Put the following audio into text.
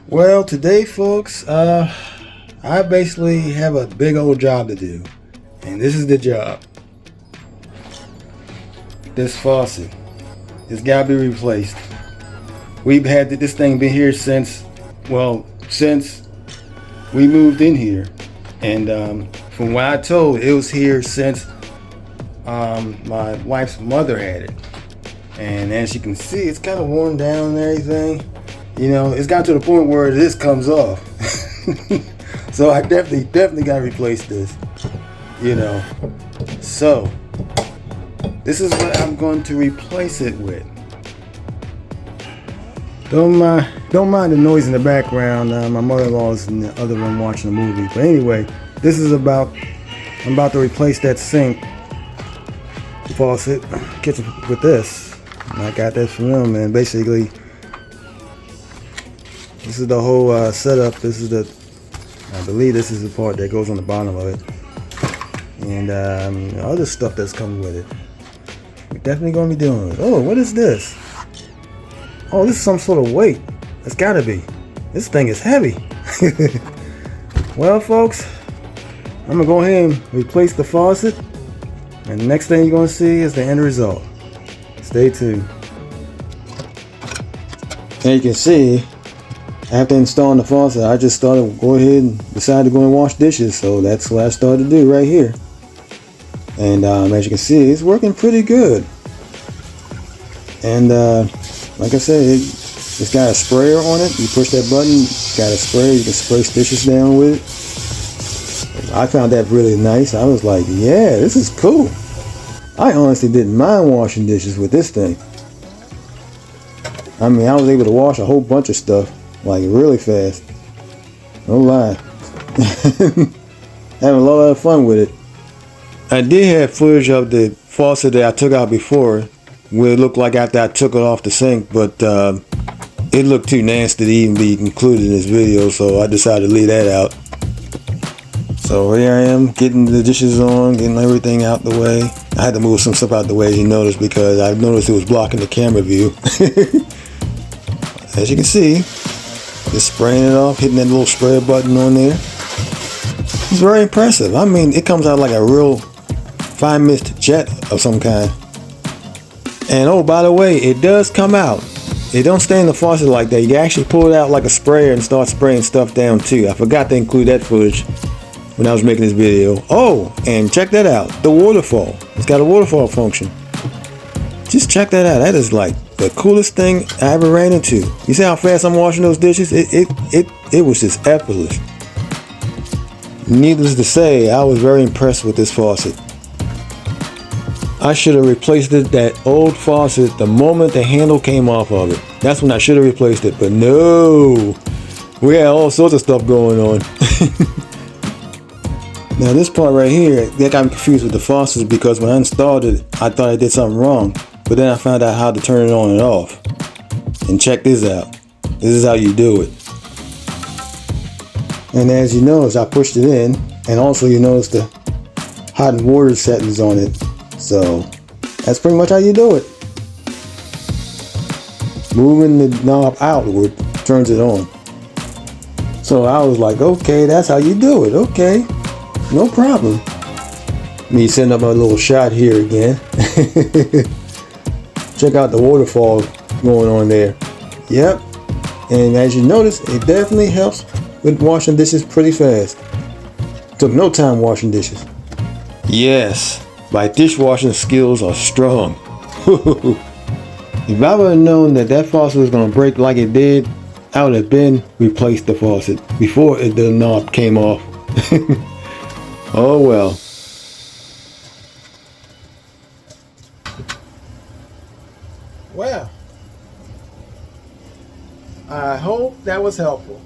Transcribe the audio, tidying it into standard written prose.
Well, today, folks, I basically have a big old job to do, and this is the job. This faucet, it's got to be replaced. We've had this thing been here since we moved in here, and from what I told, it was here since my wife's mother had it. And as you can see, it's kind of worn down and everything. You know, it's got to the point where this comes off. So I definitely got to replace this. You know, so this is what I'm going to replace it with. Don't mind the noise in the background. My mother-in-law is in the other room watching a movie. But anyway, this is I'm about to replace that sink faucet kitchen with this. And I got this from them, and basically this is the whole setup. I believe this is the part that goes on the bottom of it, and other stuff that's coming with it. We're definitely going to be dealing with it. Oh, what is this? Oh, this is some sort of weight. It's got to be. This thing is heavy. Well, folks, I'm gonna go ahead and replace the faucet, and the next thing you're gonna see is the end result. Stay tuned. And you can see, after installing the faucet, I just go ahead and decided to go and wash dishes. So that's what I started to do right here. And as you can see, it's working pretty good. And like I said, it's got a sprayer on it. You push that button, it's got a sprayer. You can spray dishes down with it. I found that really nice. I was like, yeah, this is cool. I honestly didn't mind washing dishes with this thing. I mean, I was able to wash a whole bunch of stuff like really fast. No lie. Having a lot of fun with it. I did have footage of the faucet that I took out before, where it looked like after I took it off the sink, but it looked too nasty to even be included in this video, so I decided to leave that out. So here I am, getting the dishes on, getting everything out the way. I had to move some stuff out the way, as you noticed, because I noticed it was blocking the camera view. As you can see, just spraying it off, hitting that little sprayer button on there. It's very impressive. I mean, it comes out like a real fine mist jet of some kind. And oh, by the way, it does come out. It don't stay in the faucet like that. You can actually pull it out like a sprayer and start spraying stuff down too. I forgot to include that footage when I was making this video. Oh, and check that out. The waterfall. It's got a waterfall function. Just check that out. That is like the coolest thing I ever ran into. You see how fast I'm washing those dishes? It was just effortless. Needless to say, I was very impressed with this faucet. I should have replaced that old faucet the moment the handle came off of it. That's when I should have replaced it, but no. We had all sorts of stuff going on. Now this part right here, that got me confused with the faucets, because when I installed it, I thought I did something wrong. But then I found out how to turn it on and off. And check this out. This is how you do it. And as you notice, I pushed it in, and also you notice the hot and water settings on it. So that's pretty much how you do it. Moving the knob outward turns it on. So I was like, okay, that's how you do it. Okay, no problem. Me setting up a little shot here again. Check out the waterfall going on there. Yep. And as you notice, it definitely helps with washing dishes pretty fast. Took no time washing dishes. Yes, my dishwashing skills are strong. If I would have known that faucet was going to break like it did, I would have replaced the faucet before the knob came off. Oh well. Well, I hope that was helpful.